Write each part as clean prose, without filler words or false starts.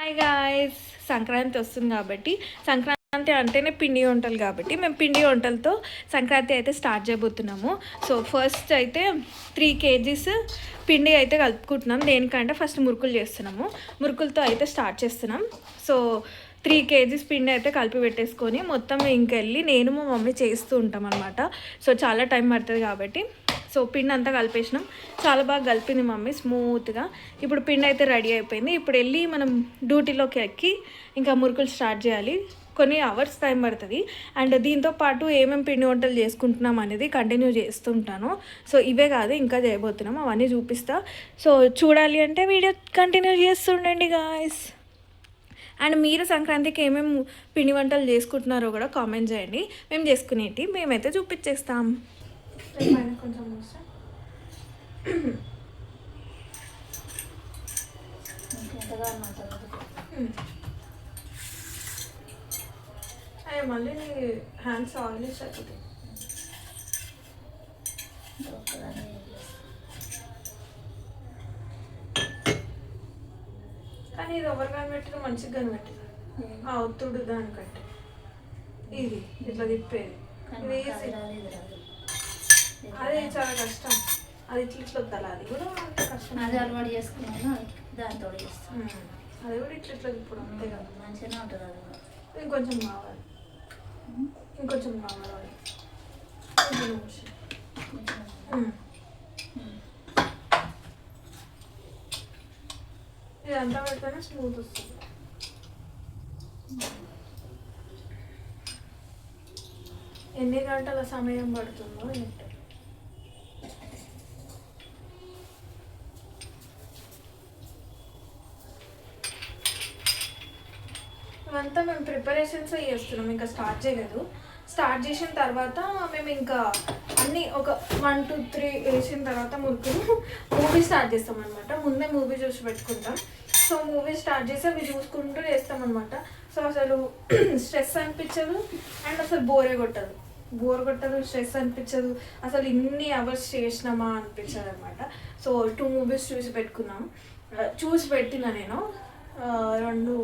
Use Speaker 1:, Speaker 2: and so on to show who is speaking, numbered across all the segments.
Speaker 1: Hi guys, Sankranti వస్తుంది కాబట్టి సంక్రాంతి అంటేనే పిండి వంటలు కాబట్టి మేము పిండి వంటలతో సంక్రాంతి అయితే స్టార్ట్ చేయబోతున్నాము. సో ఫస్ట్ అయితే 3 kgs పిండి అయితే కలుపుకుంటున్నాం. దేనికంటే ఫస్ట్ మురుకులు చేస్తున్నాము. మురుకులతో అయితే స్టార్ట్ చేస్తున్నాం. సో 3 kgs పిండి అయితే కలిపి పెట్టేసుకొని మొత్తం ఇంకెళ్ళి నేను మా మమ్మీ చేస్తూ ఉంటాం అనమాట. సో చాలా టైం పడుతుంది కాబట్టి సో పిండి అంతా కలిపేసినాం. చాలా బాగా కలిపింది మమ్మీ స్మూత్గా. ఇప్పుడు పిండి అయితే రెడీ అయిపోయింది. ఇప్పుడు వెళ్ళి మనం డ్యూటీలోకి ఎక్కి ఇంకా మురుకులు స్టార్ట్ చేయాలి. కొన్ని అవర్స్ టైం పడుతుంది. అండ్ దీంతో పాటు ఏమేమి పిండి వంటలు చేసుకుంటున్నాం అనేది కంటిన్యూ చేస్తుంటాను. సో ఇవే కాదు ఇంకా చేయబోతున్నాం, అవన్నీ చూపిస్తా. సో చూడాలి అంటే వీడియో కంటిన్యూ చేస్తుండండి గాయస్. అండ్ మీరు సంక్రాంతికి ఏమేమి పిండి వంటలు చేసుకుంటున్నారో కూడా కామెంట్ చేయండి. మేము చేసుకునేటి మేమైతే చూపించేస్తాం. కొంచెం అయ్యే మళ్ళీ నీ హ్యాండ్స్ ఆయిల్ సరిపోతాయి. కానీ ఇది ఎవరు కనిపెట్టినా మంచిగా కనిపెట్టిన ఆ ఒత్తుడు దానికంటే ఇది ఇట్లా తిప్పేది ఇది ఈజీ. అది చాలా కష్టం. అది ఇట్లా ఇట్లా వద్దాలి. అది కూడా కష్టం.
Speaker 2: అది అలవాటు చేసుకున్నాను, దాంతో చేస్తాను.
Speaker 1: అది కూడా ఇట్లా ఇట్లా ఇప్పుడు అంతే కదా,
Speaker 2: మంచిగానే ఉంటుంది. అది కూడా
Speaker 1: ఇంకొంచెం కావాలి, ఇంకొంచెం కావాలి. ఇదంతా పెడితేనే స్మూత్ వస్తుంది. ఎన్ని గంటల సమయం పడుతుందో ఏంటో. ఇవంతా మేము ప్రిపరేషన్స్ చేస్తున్నాం, ఇంకా స్టార్ట్ చేయలేదు. స్టార్ట్ చేసిన తర్వాత మేము ఇంకా అన్నీ ఒక 1 2 3 వేసిన తర్వాత మురుకులు మూవీ స్టార్ట్ చేస్తాం అనమాట. ముందే మూవీ చూసి పెట్టుకుంటాం. సో మూవీ స్టార్ట్ చేసి అవి చూసుకుంటూ చేస్తాం అనమాట. సో అసలు స్ట్రెస్ అనిపించదు అండ్ అసలు బోర్ కొట్టదు, స్ట్రెస్ అనిపించదు. అసలు ఇన్ని అవర్స్ చేసినామా అనిపించదు అనమాట. సో 2 మూవీస్ చూసి పెట్టిన నేను 2.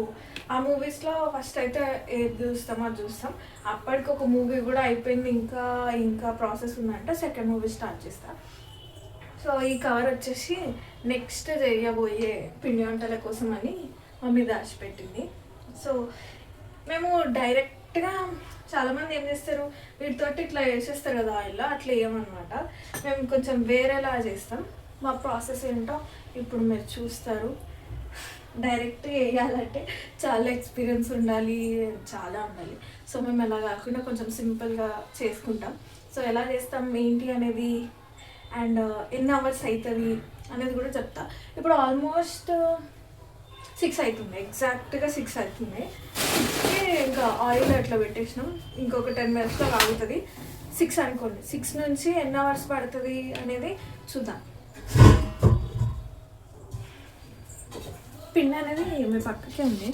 Speaker 1: ఆ మూవీస్లో ఫస్ట్ అయితే ఏది చూస్తామో అది చూస్తాం. అప్పటికి ఒక మూవీ కూడా అయిపోయింది, ఇంకా ప్రాసెస్ ఉందంటే సెకండ్ మూవీ స్టార్ట్ చేస్తా. సో ఈ కవర్ వచ్చేసి నెక్స్ట్ చేయబోయే పిండి వంటల కోసం అని మమ్మీ దాచిపెట్టింది. సో మేము డైరెక్ట్గా చాలామంది ఏం చేస్తారు, వీటితోటి ఇట్లా వేసేస్తారు కదా ఆయిల్లో, అట్లా వేయమన్నమాట. మేము కొంచెం వేరేలా చేస్తాం. మా ప్రాసెస్ ఏంటో ఇప్పుడు మీరు చూస్తారు. డైరెక్ట్ వేయాలంటే చాలా ఎక్స్పీరియన్స్ ఉండాలి, చాలా ఉండాలి. సో మేము అలా కాకుండా కొంచెం సింపుల్గా చేసుకుంటాం. సో ఎలా చేస్తాం ఏంటి అనేది అండ్ ఎన్ని అవర్స్ అవుతుంది అనేది కూడా చెప్తా. ఇప్పుడు ఆల్మోస్ట్ 6 అవుతుంది, ఎగ్జాక్ట్గా 6 అవుతుంది. ఇంకా ఆయిల్ అట్లా పెట్టేసినాం. ఇంకొక 10 minutesలో ఆగుతుంది. 6 అనుకోండి. 6 నుంచి ఎన్ని అవర్స్ పడుతుంది అనేది చూద్దాం. పిండి అనేది మీ పక్కకే ఉంది.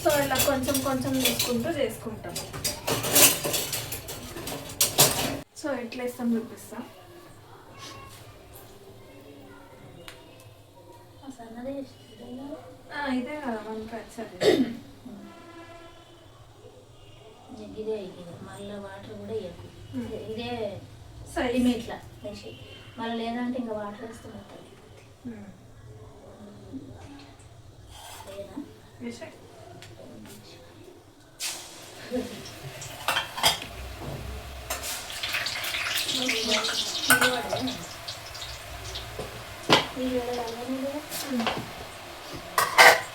Speaker 1: సో ఇలా కొంచెం కొంచెం చేసుకుంటాం. సో ఎట్లా వేస్తాం చూపిస్తా. ఇదే కదా మనకి వచ్చేది.
Speaker 2: ఇదే మళ్ళీ వాటర్ కూడా వేయకు. ఇదే సైమ్ ఇట్లా వేసి మళ్ళీ లేదంటే ఇంకా వాటర్ వేస్తూ ఉంటుంది.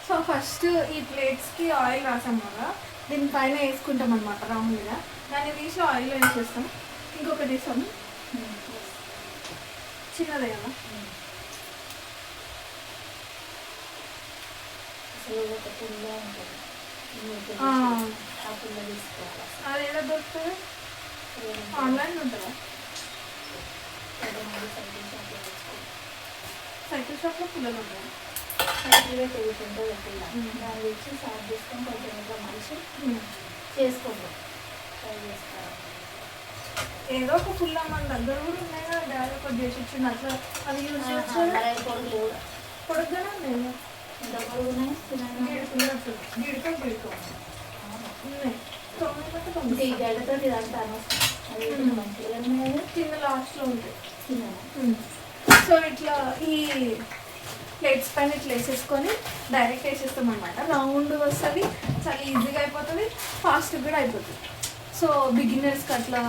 Speaker 1: సో ఫస్ట్ ఈ ప్లేట్స్కి ఆయిల్ రాసాం కదా, దీనిపైన వేసుకుంటాం అనమాట రౌండ్గా. దాన్ని తీసి ఆయిల్ వేసేస్తాం. ఇంకొకటి వేసాము చిన్నదే కదా. అది ఎలా దొరుకుతుంది? ఆన్లైన్ ఉంటుందా? షాప్లో పుల్లలు ఉంటాయి.
Speaker 2: సైకిల్గా తిరుగుతుంటుంది పిల్ల దాన్ని తెచ్చి సాఫ్ చేసుకొని కొంచెం ఇట్లా మనిషి చేసుకుంటాం ట్రై చేస్తాను.
Speaker 1: ఏదో ఒక పుల్ల మన దగ్గర కూడా ఉన్నాయి కదా, డాడీ ఒకటి చేసి ఇచ్చిండు అట్లా, అది యూజ్ చేయొచ్చు.
Speaker 2: పొడుగులు కూడా
Speaker 1: పొడుగ్గానే ఉన్నాయి,
Speaker 2: ఎంత పొడుగు ఉన్నాయి
Speaker 1: గిడికో ఉన్నాయి.
Speaker 2: ఇంకా ఈ గడ్డతో ఇదంతా అనవసరం. అది మంచిగా ఉన్నాయి,
Speaker 1: కింద లాస్ట్లో ఉంటాయి.
Speaker 2: తిన్నాను.
Speaker 1: సో ఇట్లా ఈ ప్లేట్స్ పైన ఇట్లా వేసేసుకొని డైరెక్ట్ వేసేస్తాం అనమాట. రౌండ్ వస్తుంది, చాలా ఈజీగా అయిపోతుంది, ఫాస్ట్గా కూడా అయిపోతుంది. సో బిగినర్స్కి అట్లా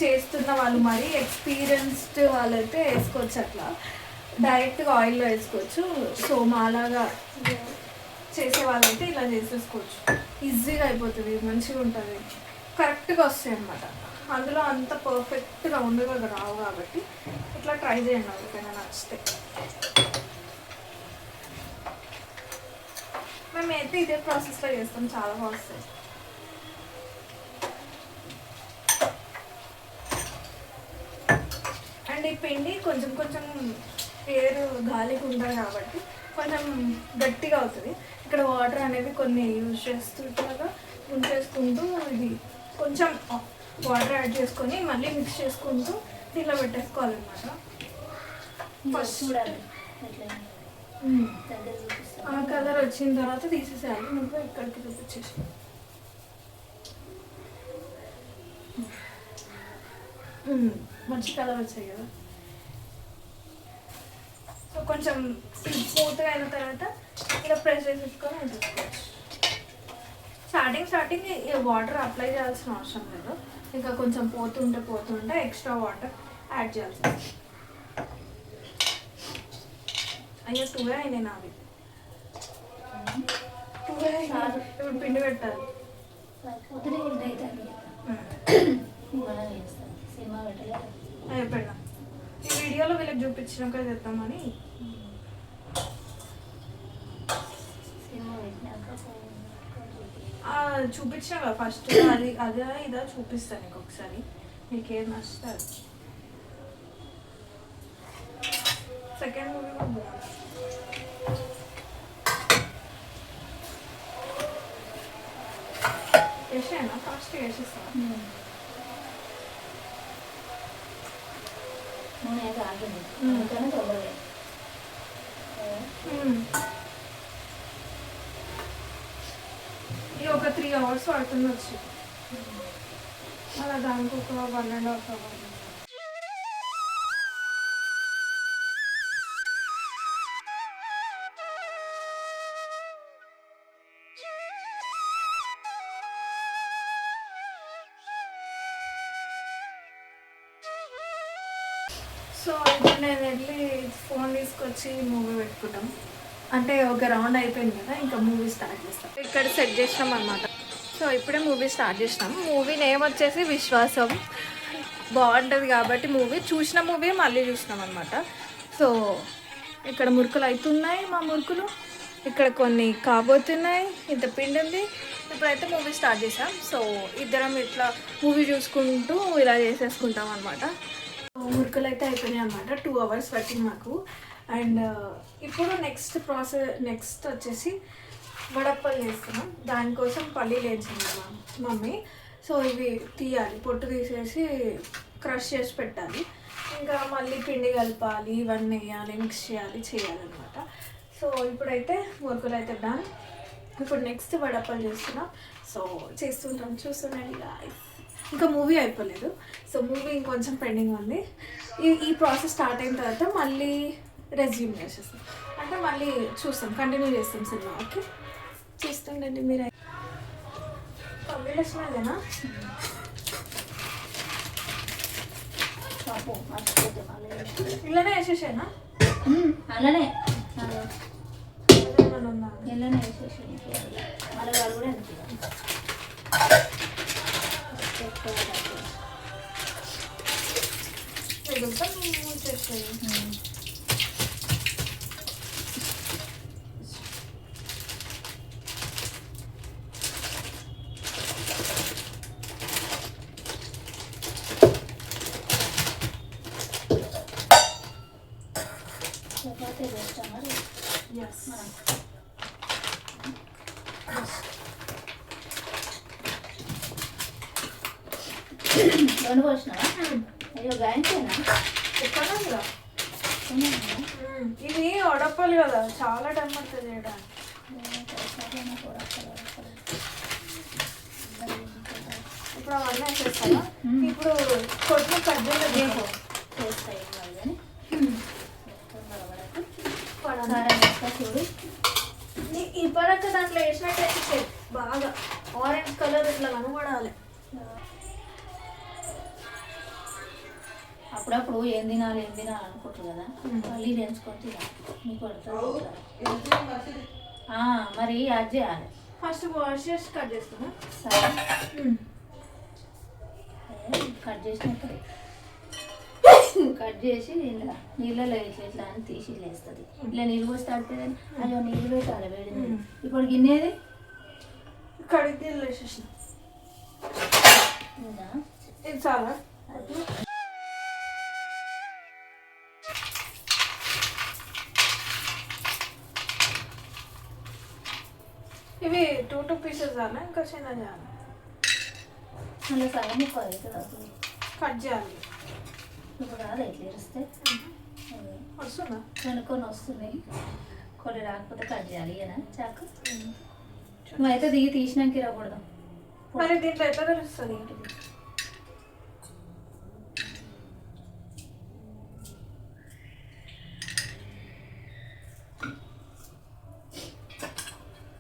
Speaker 1: చేస్తున్న వాళ్ళు, మరి ఎక్స్పీరియన్స్డ్ వాళ్ళైతే వేసుకోవచ్చు, అట్లా డైరెక్ట్గా ఆయిల్లో వేసుకోవచ్చు. సో మాలాగా చేసే వాళ్ళైతే ఇలా చేసేసుకోవచ్చు, ఈజీగా అయిపోతుంది, మంచిగా ఉంటుంది, కరెక్ట్గా వస్తాయి అన్నమాట. అందులో అంత పర్ఫెక్ట్ రౌండ్గా రావు కాబట్టి ఇట్లా ట్రై చేయండి ఎవరికైనా నచ్చితే. మేమైతే ఇదే ప్రాసెస్లో చేస్తాం, చాలా బాగుంది. అండ్ ఈ పిండి కొంచెం కొంచెం ఎయిర్ గాలికి ఉంటుంది కాబట్టి కొంచెం గట్టిగా అవుతుంది. ఇక్కడ వాటర్ అనేది కొన్ని యూజ్ చేస్తూ ఇట్లాగా ఉంచేసుకుంటూ ఇది కొంచెం వాటర్ యాడ్ చేసుకొని మళ్ళీ మిక్స్ చేసుకుంటూ దీనిలో పెట్టేసుకోవాలన్నమాట. ఫస్ట్
Speaker 2: చూడాలి దగ్గర చూపిస్తాను.
Speaker 1: ఆ కలర్ వచ్చిన తర్వాత తీసేసేయాలి. నువ్వు ఇక్కడికి చూపించేసి మంచి కలర్ వచ్చాయి కదా. సో కొంచెం స్మూత్గా అయిన తర్వాత ఇలా ప్రెస్ చేసేసుకొని వేసేసుకోవచ్చు. స్టార్టింగ్ వాటర్ అప్లై చేయాల్సిన అవసరం లేదు, ఇంకా కొంచెం పోతుంటే ఎక్స్ట్రా వాటర్ యాడ్ చేయాల్సి వస్తుంది. అయ్యో 2 అయినాయి నావి. 2 ఇప్పుడు పిండి పెట్టాలి.
Speaker 2: పొద్దునే అయితే మనం చేస్తాం సినిమా పెట్టలేదు.
Speaker 1: అయిపోయినా ఈ వీడియోలో వీళ్ళకి చూపించినాక చేద్దామని.
Speaker 2: సినిమా పెట్టినాక
Speaker 1: చూపించిన కదా ఫస్ట్, అది అదే ఇదా చూపిస్తాను నీకు ఒకసారి, నీకేం నచ్చుతుంది. సెకండ్ మూవీ కూడా బాగుంది. వేసేనా ఫాస్ట్ వేసేస్తాను.
Speaker 2: నూనె అయితే ఆగింది అందుకని తొందరగా.
Speaker 1: ఇది ఒక 3 hours పడుతుంది వచ్చి, అలా దానికి ఒక 1.5 hours. సో ఇప్పుడు నేను వెళ్ళి ఫోన్ తీసుకొచ్చి మూవీ పెట్టుకుంటాం. అంటే ఒక రౌండ్ అయిపోయింది కదా, ఇంకా మూవీ స్టార్ట్ చేస్తాం. ఇక్కడ సెట్ చేసినాం అనమాట. సో ఇప్పుడే మూవీ స్టార్ట్ చేసినాం. మూవీ నేమ్ వచ్చేసి విశ్వాసం. బాగుంటుంది కాబట్టి మూవీ చూసిన మూవీ మళ్ళీ చూసినాం అనమాట. సో ఇక్కడ మురుకులు అవుతున్నాయి, మా మురుకులు ఇక్కడ కొన్ని కాబోతున్నాయి, ఇంత పిండి ఉంది. ఇప్పుడైతే మూవీ స్టార్ట్ చేసాం. సో ఇద్దరం ఇట్లా మూవీ చూసుకుంటూ ఇలా చేసేసుకుంటాం అనమాట. మురుకులు అయితే అయిపోయినాయి అనమాట. 2 hours పట్టింది మాకు. అండ్ ఇప్పుడు నెక్స్ట్ వచ్చేసి వడప్పలు చేస్తున్నాం. దానికోసం పల్లీలు వేయించింది మా మమ్మీ. సో ఇవి తీయాలి, పొట్టు తీసేసి క్రష్ చేసి పెట్టాలి. ఇంకా మళ్ళీ పిండి కలపాలి, ఇవన్నీ వేయాలి, మిక్స్ చేయాలన్నమాట. సో ఇప్పుడైతే మురుకులు అయితే డన్. ఇప్పుడు నెక్స్ట్ వడప్పలు చేస్తున్నాం. సో చేస్తుంటాం, చూస్తున్నాండి గాయ్స్. ఇంకా మూవీ అయిపోలేదు. సో మూవీ ఇంకొంచెం పెండింగ్ ఉంది. ఈ ప్రాసెస్ స్టార్ట్ అయిన తర్వాత మళ్ళీ రెజ్యూమ్ చేసేస్తాం, అంటే మళ్ళీ చూస్తాం, కంటిన్యూ చేస్తాం సినిమా. ఓకే, చూస్తుండండి మీరు. పల్లీలు వచ్చినాయినా
Speaker 2: పాపు మర్చిపోతే మళ్ళీ
Speaker 1: ఇలానే వేసేసానా?
Speaker 2: అలానే
Speaker 1: ఉందా?
Speaker 2: ఇలానే వేసేసి మళ్ళీ వాళ్ళు కూడా ఎంత
Speaker 1: చేసేది.
Speaker 2: వేస్తే బెస్ట్ అన్నారు
Speaker 1: ఎస్
Speaker 2: మనం. రెండు పోసినావా? అయ్యో గాయంతేనా?
Speaker 1: చెప్పాను కదా ఇది వడపాలి కదా, చాలా టైం పడుతుంది చేయడానికి. ఇప్పుడు అవన్నీ వేసేస్తారా? ఇప్పుడు కొట్టిన కట్ చేయలేదు
Speaker 2: చేస్తాయి కానీ చూడు.
Speaker 1: ఈ పరక దాంట్లో వేసినట్టు బాగా ఆరెంజ్ కలర్ ఇట్లా కనబడాలి.
Speaker 2: అప్పుడప్పుడు ఏం తినాలి అనుకుంటారు కదా, మళ్ళీ ఎంచుకొని తినాలి. మీకు పడుతుంది మరి యాడ్ చేయాలి.
Speaker 1: ఫస్ట్ వాష్ చేసి కట్ చేస్తున్నా.
Speaker 2: సరే కట్ చేసినాక కట్ చేసి ఇలా నీళ్ళలో ఇట్లా ఇట్లా అని తీసి వేస్తుంది. ఇట్లా నీళ్ళు పోస్తే ఆడిపోయింది. అయ్యో నీళ్ళు పెట్టాలి వేడి నీళ్ళు. ఇప్పుడు గిన్నెది
Speaker 1: కడిగి నీళ్ళు వేసేసిన. ఇది చాలా ఇవి 2 పీసెస్ చాలా ఇంకా చిన్న చేయాలి.
Speaker 2: అలా సగం ముక్క అవుతుంది,
Speaker 1: కట్ చేయాలి.
Speaker 2: ఇప్పుడు రాదు ఇట్లా ఇస్తే
Speaker 1: వస్తుందా?
Speaker 2: కొన్ని వస్తున్నాయి, కొన్ని రాకపోతే కట్ చేయాలి. ఇయనా చాకు నువ్వైతే దిగి తీసినాక రాకూడదు.
Speaker 1: మరి దీంట్లో ఎట్లా తెలుస్తుంది ఏంటిది?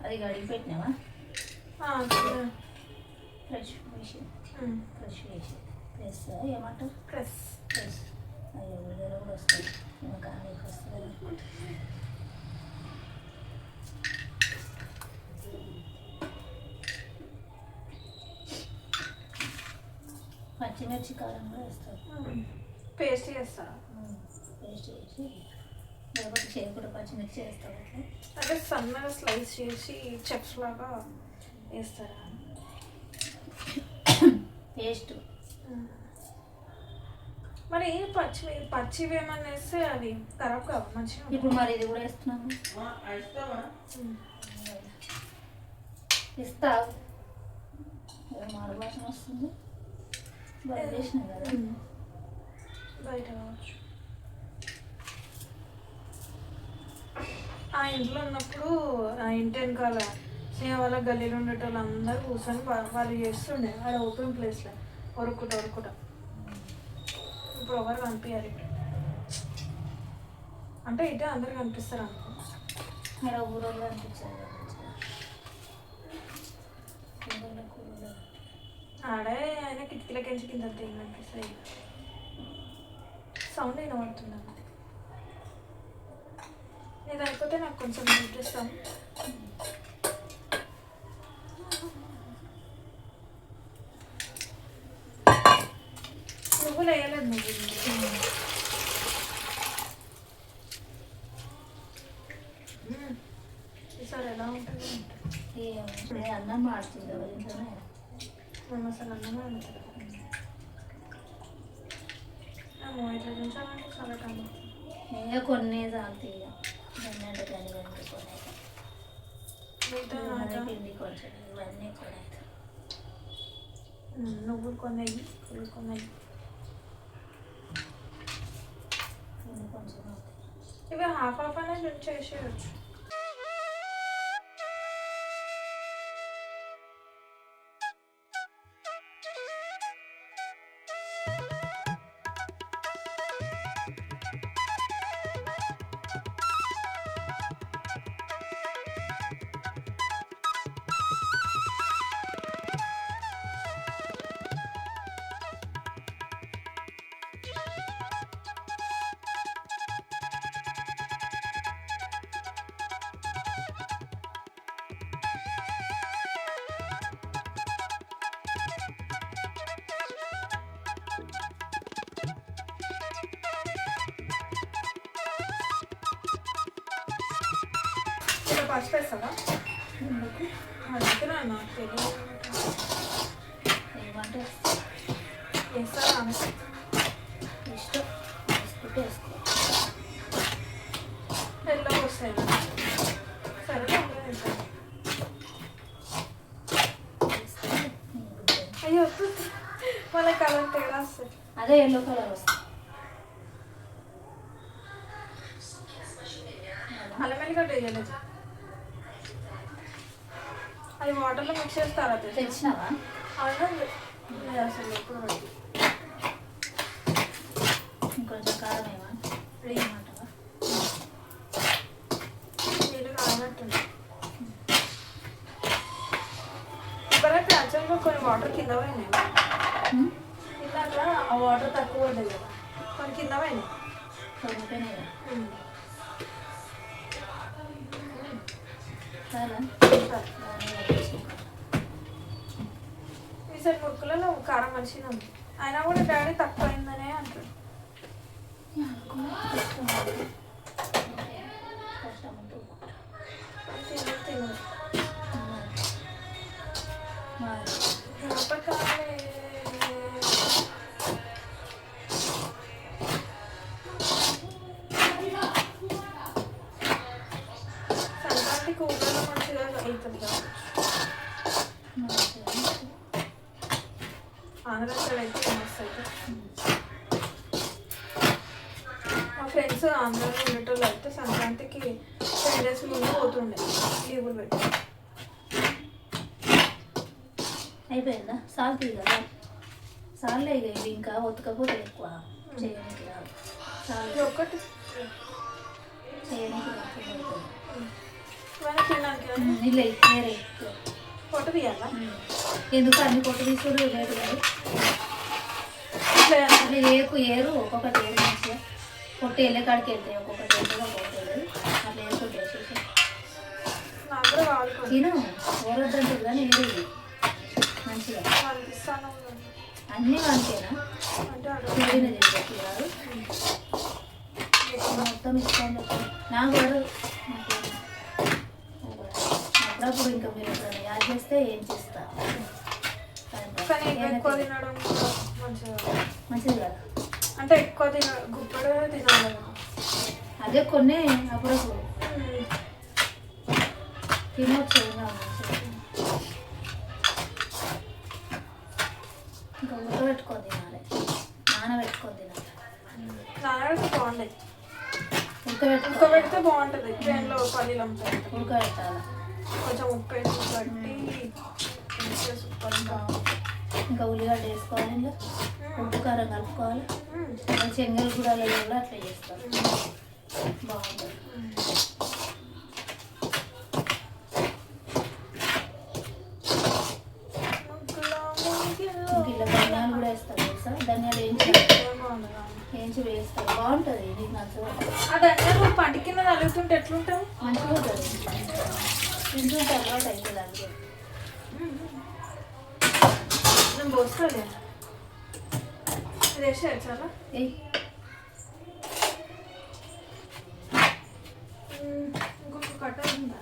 Speaker 2: అది కడిగి పెట్టినావా? ఫ్రెష్ వేసి ప్రెస్ ఏమంటారు?
Speaker 1: ప్రెస్
Speaker 2: అయ్యో ఉల్లిగడ్డ కూడా వస్తుంది, ఇంకా నీకు వస్తుంది. పచ్చిమిర్చి కారం కూడా వేస్తారు.
Speaker 1: పేస్ట్ చేస్తారా?
Speaker 2: పేస్ట్ చేసి లేకపోతే చేయకుండా పచ్చిమిర్చి వేస్తారు.
Speaker 1: అంటే సన్నగా స్లైస్ చేసి చెప్స్ లాగా వేస్తారా?
Speaker 2: పేస్ట్
Speaker 1: మరి పచ్చివి ఏమన్నా వేస్తే అవి ఖరాబ్ కావా మంచిగా?
Speaker 2: ఇప్పుడు మరి ఇది కూడా వేస్తున్నాము. ఇస్తావు మాడు వాసన వస్తుంది. బయట వేసినాం కదా,
Speaker 1: బయట కావచ్చు. ఆ ఇంట్లో ఉన్నప్పుడు ఆ ఇంటి వెనకాల స్నేహ వాళ్ళ గల్లీలో ఉండేటోళ్ళు అందరూ కూర్చొని వాళ్ళు చేస్తుండే ఆడ ఓపెన్ ప్లేస్లో ఒరుకుట. ఇప్పుడు ఎవరు కనిపించారు అంటే ఇటే అందరు కనిపిస్తారు అనుకో.
Speaker 2: మీరు ఊరోళ్ళు అనిపించారు
Speaker 1: ఆడే ఆయన కిటికీలకెంచి కింద కనిపిస్తాయి. సౌండ్ వినబడుతుందా? ఇది అయిపోతే నాకు కొంచెం హెల్ప్ చేస్తాను. నువ్వులు వేయలేదు నువ్వు. ఈసారి ఎలా ఉంటుంది?
Speaker 2: అన్నం మాడుతుంది
Speaker 1: మేము అసలు అన్నమే ఉంటుంది. ఇట్లా చూసామంటే చాలా టైం
Speaker 2: ఇంకా కొన్ని తాగుతాయి. అంటే కానీ కొన్ని పిండి కొంచెం ఇవన్నీ కూడా
Speaker 1: నువ్వులు కొన్నాయి, పువ్వులు కొన్నాయి.
Speaker 2: కొంచెం
Speaker 1: ఇవి హాఫ్ అనేది చేసేయచ్చు. పసుపు వేస్తావా? అందుకున్నా నాకు తెలియదు.
Speaker 2: ఏమంటే
Speaker 1: వేస్తావా?
Speaker 2: ఇష్టం వేసుకుంటే వేసుకో.
Speaker 1: వస్తాయి సరే అయ్యో మన కలర్ తేడా వస్తుంది.
Speaker 2: అదే ఎల్లో కలర్ వస్తుంది.
Speaker 1: అల్లం వెల్లిగడ్డ వేయలేదు, అది వాటర్లో మిక్స్ చేస్తారా?
Speaker 2: తెచ్చినావా?
Speaker 1: అవును అసలు ఎప్పుడు
Speaker 2: ఇంకొంచెం కారం ఏమా వేయమంటావా?
Speaker 1: నీళ్ళు కానట్టుంది. ఇప్పుడైతే యాక్చువల్గా కొన్ని వాటర్ కింద పోయినాయి. ఇందాక ఆ వాటర్ తక్కువ పడ్డాయి కదా, కొన్ని కింద పోయినాయి.
Speaker 2: చాలా
Speaker 1: ఈసారి మురుకులలో కారం మంచిగా ఉంది, అయినా కూడా డాడీ తక్కువ అయిందనే అంటాడు. తిను సంక్రాంతికి ఊళ్ళో మంచిగా అవుతుంది కదా. ఆంధ్ర సైడ్ అయితే ఫేమస్ అవుతుంది. మా ఫ్రెండ్స్ ఆంధ్రాలో ఉండేటోళ్ళు అయితే సంక్రాంతికి 10 days ముందు పోతుండే లీవులు పెట్టి.
Speaker 2: అయిపోయిందా? సాల్ట్ కదా సాల్లే, ఇవి ఇంకా ఒత్తుకపోతే ఎక్కువ చేయడానికి రాదు.
Speaker 1: ఇది ఒక్కటి
Speaker 2: చేయడానికి
Speaker 1: ఇవన్నీ తినడానికి
Speaker 2: నీళ్ళు వేరే
Speaker 1: పొట్టు తీయాలా?
Speaker 2: ఎందుకు అన్ని పొట్టు తీసుడు లేదు కాదు. అట్లా ఏరు ఒక్కొక్కటి ఏరు మంచిగా పొట్టు వెళ్ళే కాడికి వెళ్తాయి. ఒక్కొక్కటి వెళ్తుంది, ఒక్కొక్కటి వెళ్ళదు. అట్లా వేసుకుంటే వేసేసి
Speaker 1: నాకు కూడా కావాలి.
Speaker 2: తిను ఓరొద్దంటుంది కానీ ఏది మంచిగా
Speaker 1: అనిపిస్తాను
Speaker 2: అన్నీ అంతేనా?
Speaker 1: అంటే
Speaker 2: తిరిగిన తిరిగి కాదు మొత్తం ఇష్టం నాకు కూడా. అప్పుడప్పుడు ఇంకా మీరు ఎప్పుడైనా యాడ్ చేస్తే ఏం చేస్తా.
Speaker 1: కానీ ఎక్కువ తినడం
Speaker 2: మంచిది కదా,
Speaker 1: అంటే ఎక్కువ గుప్పడు తినాలి కదా.
Speaker 2: అదే కొన్ని అప్పుడప్పుడు తినొచ్చు. ఇంకా ఉడకబెట్టుకొని తినాలి, నానబెట్టుకొని తినాలి.
Speaker 1: నానబెడితే బాగుండదు,
Speaker 2: ఉడకబెట్టుకో
Speaker 1: ఉడకబెడితే బాగుంటుంది. ట్రైన్లో పల్లీలు అమ్ముతాయి,
Speaker 2: ఉడకబెట్టాలి.
Speaker 1: కొంచెం ఉప్పు వేసి బట్టి సూపర్.
Speaker 2: ఇంకా ఉల్లిగడ్డ వేసుకోవాలి, ఇంకా ఉప్పు కారం కలుపుకోవాలి. శనగలు కూడా అట్లా చేస్తారు, బాగుంటుంది. ఇలా ధనియాలు కూడా వేస్తారు తెలుసా? ధనియాలు వేయించి వేస్తారు, బాగుంటుంది. నీకు నచ్చదు?
Speaker 1: ఆ ధనియాలు పంట కింద నలుగుతుంటే ఎట్లుంటావు?
Speaker 2: మంచిగా ఉంటుంది, తింటుంటే అలవాటు అవుతుంది. అందుకే
Speaker 1: నేను పోసుకోలే, ఇది వేసే చాలా ఇంకొక కట్ట ఉందా?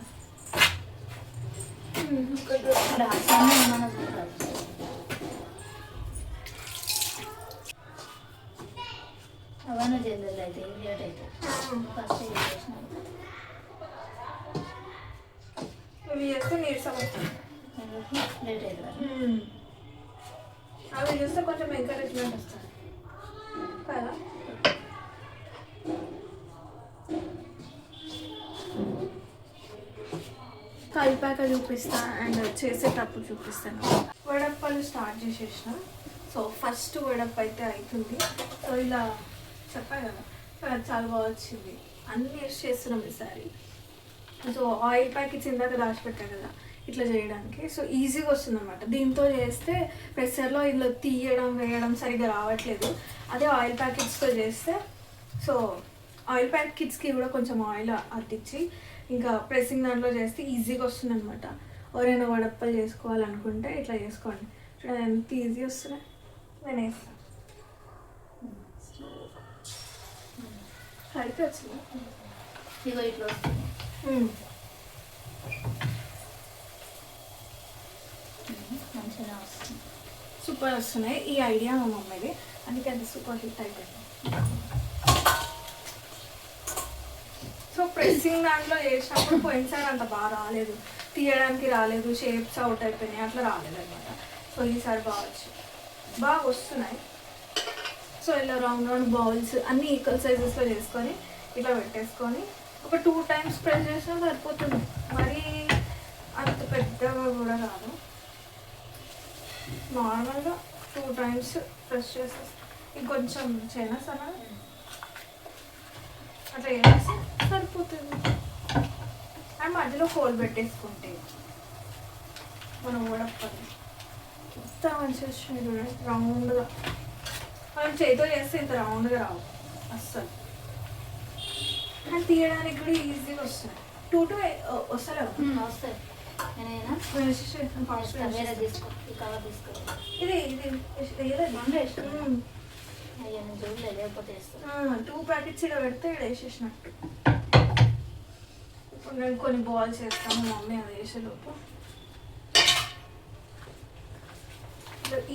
Speaker 2: ఏమన్నా చూడాలి. అవన్నీ జల్లెలు అయితే లేట్ అయితే ఫస్ట్ చేసినాం.
Speaker 1: ఇవి చేస్తే నీరసం
Speaker 2: లేట్ అవుతుంది.
Speaker 1: అవి చేస్తే కొంచెం ఎంకరేజ్మెంట్ వస్తుంది కదా. కలిపాక చూపిస్తా అండ్ చేసేటప్పుడు చూపిస్తాను. వడప్పలు స్టార్ట్ చేసేసిన. సో ఫస్ట్ వడప్ప అయితే అవుతుంది. సో ఇలా చెప్పా కదా, చాలా బాగా వచ్చింది. అన్నీ వేసి చేస్తున్నాం ఈసారి. సో ఆయిల్ ప్యాకెట్స్ ఇందాక దాచిపెట్టా కదా ఇట్లా చేయడానికి. సో ఈజీగా వస్తుంది అనమాట. దీంతో చేస్తే ప్రెషర్లో ఇందులో తీయడం వేయడం సరిగ్గా రావట్లేదు. అదే ఆయిల్ ప్యాకెట్స్తో చేస్తే, సో ఆయిల్ ప్యాకెట్స్కి కూడా కొంచెం ఆయిల్ అట్టించి ఇంకా ప్రెస్సింగ్ దాంట్లో చేస్తే ఈజీగా వస్తుంది అనమాట. ఎవరైనా వడప్పలు చేసుకోవాలనుకుంటే ఇట్లా చేసుకోండి. చూడండి ఎంత ఈజీ వస్తున్నాయి. నేను వేస్తాను, కలిపి వచ్చింది.
Speaker 2: ఇగో ఇట్లా వస్తుంది, మంచిగా వస్తుంది,
Speaker 1: సూపర్ వస్తున్నాయి. ఈ ఐడియా మా మమ్మీది, అందుకే అది సూపర్ హిట్ అయిపోయింది. సో ప్రెస్సింగ్ దాంట్లో చేసినప్పుడు పోయినసారి అంత బాగా రాలేదు, తీయడానికి రాలేదు, షేప్స్ అవుట్ అయిపోయినాయి, అట్లా రాలేదు అనమాట. సో ఈసారి బాగా వస్తున్నాయి. సో ఇలా రౌండ్ రౌండ్ బౌల్స్ అన్నీ ఈక్వల్ సైజెస్లో చేసుకొని ఇట్లా పెట్టేసుకొని ఒక 2 times ప్రెస్ చేసినా సరిపోతుంది. మరీ అంత పెద్దగా కూడా కాదు, నార్మల్గా 2 times ప్రెస్ చేసేసి ఇంకొంచెం చైనా సన్నా అట్లా వేసి సరిపోతుంది. అండ్ మధ్యలో హోల్ పెట్టేసుకుంటే మనం వడప్పని ఎంత మంచిగా వచ్చినాయి చూడండి, రౌండ్గా. మనం చేతితో చేస్తే ఇంత రౌండ్గా రావు అస్సలు. అండ్ తీయడానికి కూడా ఈజీగా వస్తుంది. 2 వస్తలేవు
Speaker 2: వస్తాయి.
Speaker 1: ఇది
Speaker 2: లేకపోతే
Speaker 1: 2 packets ఇక్కడ పెడితే ఇక్కడ వేసేసినట్టు. ఇప్పుడు నేను కొన్ని బాల్స్ వేస్తాను, మమ్మీ అది వేసేలోపు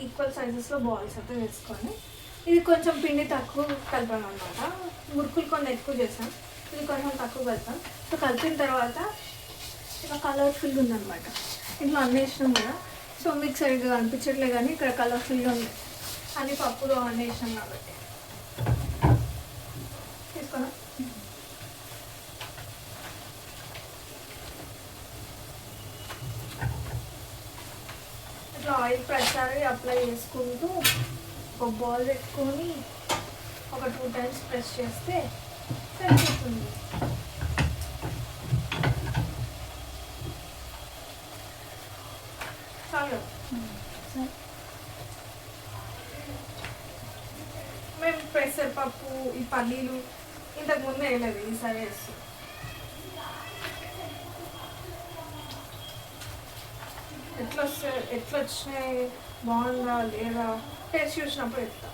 Speaker 1: ఈక్వల్ సైజెస్లో బాల్స్ అయితే వేసుకొని, ఇది కొంచెం పిండి తక్కువ కలిపాను అనమాట. మురుకులు కొన్ని ఎక్కువ చేసాను, ఇది కొంచెం తక్కువ కలిపాను. సో కలిపిన తర్వాత ఇలా కలర్ఫుల్ ఉందన్నమాట. ఇంట్లో అన్నీ వేసినాం కదా, సో మీకు సరిగ్గా అనిపించట్లే కానీ ఇక్కడ కలర్ఫుల్గా ఉంది. అన్ని పప్పులు అన్నీ వేసినాం కాబట్టి. తీసుకున్నా ఇట్లా ఆయిల్ ప్రతిసారి అప్లై చేసుకుంటూ ఒక బాల్ పెట్టుకొని ఒక 2 times ప్రెస్ చేస్తే సరిపోతుంది. చాలు. మేము పెసరపప్పు, ఈ పల్లీలు ఇంతకు ముందు వేయలేదు, ఈసారి వేస్తాం. ఎట్లా వచ్చినాయి, బాగుందా లేదా టేస్ట్ చూసినప్పుడు చెప్తా.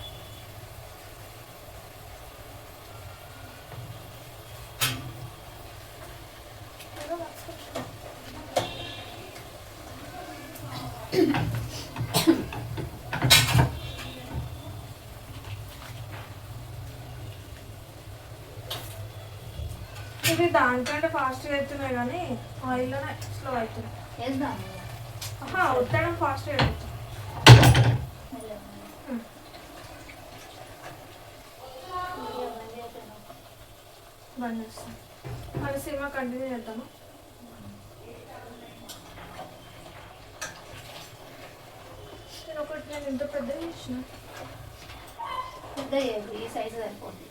Speaker 1: ఇది దానికంటే ఫాస్ట్గా అవుతున్నాయి కానీ ఆయిల్లోనే స్లో అవుతున్నాయి. ఉత్తడం ఫాస్ట్గా అవుతుంది. బంద్ చేస్తాం. మళ్ళీ సినిమా కంటిన్యూ చేద్దాము. నేను ఇంత పెద్ద ఇచ్చిన
Speaker 2: ఈ సైజు సరిపోతుంది.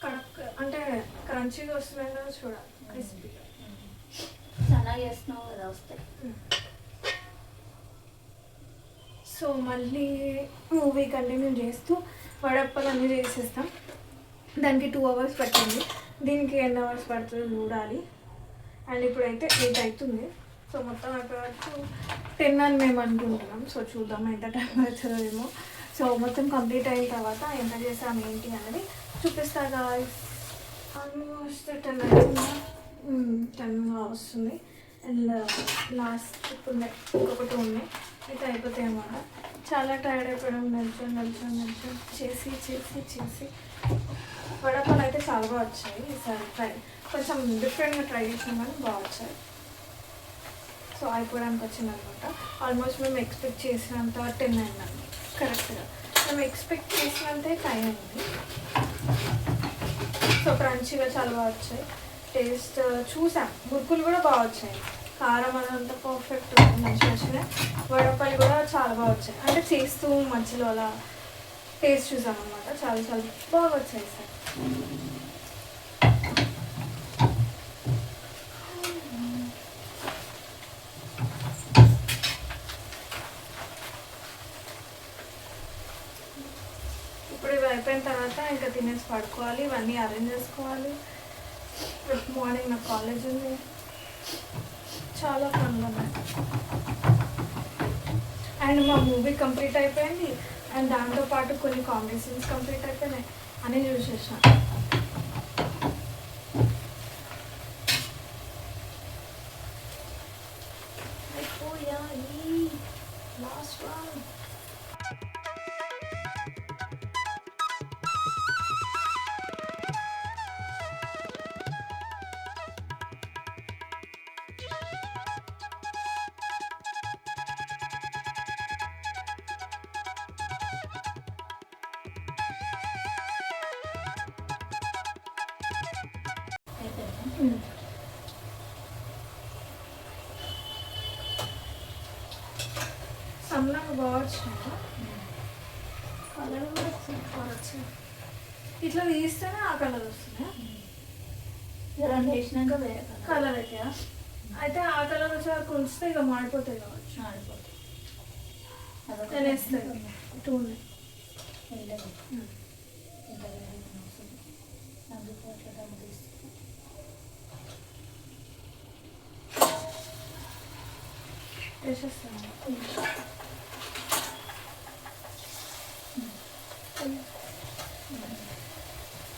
Speaker 1: కడక్ అంటే క్రంచీగా వస్తున్నాయి కదా, చూడాలి క్రిస్పీగా.
Speaker 2: చాలా చేస్తున్నావు కదా, వస్తాయి.
Speaker 1: సో మళ్ళీ మూవీ కంటిన్యూ చేస్తూ వడప్పలు అన్నీ చేసేస్తాం. దానికి 2 hours పట్టింది, దీనికి ఎన్ని hours పడుతుందో చూడాలి. అండ్ ఇప్పుడైతే 8 అవుతుంది. సో మొత్తం అయిపోవచ్చు 10 అని మేము అనుకుంటున్నాం. సో చూద్దాం ఎంత టైం అవుతుందో ఏమో. సో మొత్తం కంప్లీట్ అయిన తర్వాత ఎంత చేసాం ఏంటి అనేది చూపిస్తా గాయ్స్. ఆల్మోస్ట్ 10 అవుతుందా, 10గా వస్తుంది. అండ్ లాస్ట్ ఇప్పుడు ఇంకొకటి ఉన్నాయి, ఇది అయిపోతాయి అన్నమాట. చాలా టైర్డ్ అయిపోయాం, నిల్చొని చేసి చేసి చేసి. వడపాలు అయితే చాలా బాగా వచ్చాయి ఈసారి. కొంచెం డిఫరెంట్గా ట్రై చేసినాం కానీ బాగా వచ్చాయి. సో అయిపోవడానికి వచ్చింది అనమాట. ఆల్మోస్ట్ మేము ఎక్స్పెక్ట్ చేసినంత 10 అయిందండి కరెక్ట్గా. మేము ఎక్స్పెక్ట్ చేసినంతే టైం అయింది. సో క్రంచీగా చాలా బాగా వచ్చాయి. టేస్ట్ చూసాం, మురుకులు కూడా బాగా వచ్చాయి. కారం అదంతా పర్ఫెక్ట్ మంచిగా వచ్చినాయి. వడపాలు కూడా చాలా బాగా వచ్చాయి. అంటే చేస్తూ మధ్యలో అలా టేస్ట్ చూసాం అనమాట. చాలా చాలా బాగా వచ్చాయి సార్. ఇప్పుడు ఇవి అయిపోయిన తర్వాత ఇంకా తినేసి పడుకోవాలి. ఇవన్నీ అరేంజ్ చేసుకోవాలి. రేపు మార్నింగ్ నాకు కాలేజ్ ఉంది, చాలా పనులు ఉన్నాయి. అండ్ మా మూవీ కంప్లీట్ అయిపోయింది. అండ్ దాంతోపాటు కొన్ని కాంబినేషన్స్ కంప్లీట్ అయిపోయినాయి అని చూసేసిన. అయిపోయాయి లాస్ట్ వన్.
Speaker 2: అయిపోయింది.
Speaker 1: సన్నగా బాగా వచ్చినాయి, కలర్ కూడా సూపర్ వచ్చింది. ఇట్లా తీస్తేనే ఆ కలర్ వస్తుంది.
Speaker 2: రెండు వేసినాక వేరే
Speaker 1: కలర్ అయితే అయితే ఆ కలర్ వచ్చి ఉంచితే ఇక మాడిపోతాయి కావచ్చు.
Speaker 2: ఆడిపోతుంది.
Speaker 1: నేను వేస్తాను 2 ఉన్నాయి. వేసేస్తాను.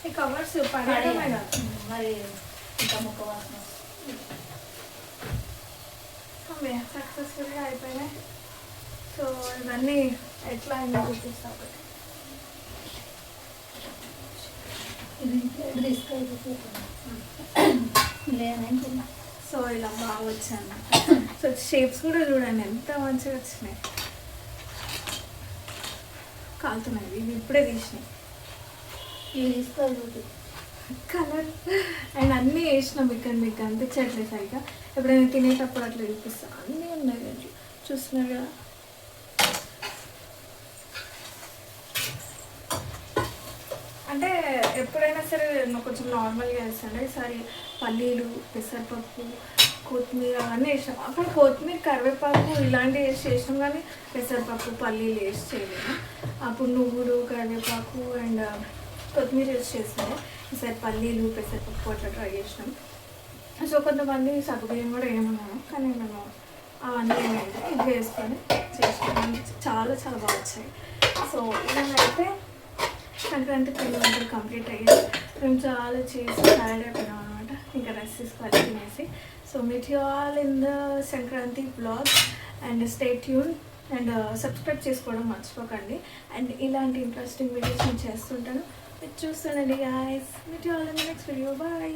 Speaker 1: ఈ కవర్స్ పడేయడమే కాదు,
Speaker 2: మరి ఇంకా ముక్క వాసన
Speaker 1: సక్సెస్ఫుల్గా అయిపోయినాయి. సో ఇవన్నీ ఎట్లా అయిందో చూపిస్తా ఒకటి.
Speaker 2: ఇది లేదంటున్నా.
Speaker 1: సో ఇలా బాగా వచ్చాను. సో షేప్స్ కూడా చూడండి ఎంత మంచిగా వచ్చినాయి. కాలుతున్నాయి, ఇవి ఇప్పుడే తీసినాయి.
Speaker 2: ఇవి తీసుకోవాలి
Speaker 1: కలర్ అండ్ అన్నీ వేసినాం. మీకు అనిపించట్లేదు సరిగ్గా. ఎప్పుడైనా తినేటప్పుడు అట్లా చూపిస్తాను. అన్నీ ఉన్నాయి అట్లా చూస్తున్నారు కదా. అంటే ఎప్పుడైనా సరే నేను కొంచెం నార్మల్గా వేస్తాను. ఈసారి పల్లీలు, పెసరపప్పు, కొత్తిమీర అవన్నీ వేసాం. అప్పుడు కొత్తిమీర, కరివేపాకు ఇలాంటివి వేసి చేసినాం, కానీ పెసరపప్పు, పల్లీలు వేసి చేయలేము. అప్పుడు నువ్వులు, కరివేపాకు అండ్ కొత్తిమీర వేసి చేస్తాను. ఈసారి పల్లీలు, పెసరపప్పు అట్లా ట్రై చేసినాం. సో కొంతమంది సగ్గుబియ్యం కూడా ఏమన్నాను, కానీ మేము అవన్నీ ఏమైతే ఇది వేసుకొని చేసినాం. చాలా చాలా బాగా వచ్చాయి. సో ఇలా అయితే సంక్రాంతి పిండి వంటలు కంప్లీట్ అయ్యాయి. మేము చాలా చేసి టైర్డ్ అయిపోయినాం అనమాట. ఇంకా రెస్ట్ తీసుకోవాలి తినేసి. So meet you all in the Sankranti blog and stay tune and subscribe చేసుకోవడం మర్చిపోకండి. అండ్ ఇలాంటి ఇంట్రెస్టింగ్ వీడియోస్ నేను చేస్తుంటాను. చూస్తుండండి guys. Meet you all in the next video. Bye.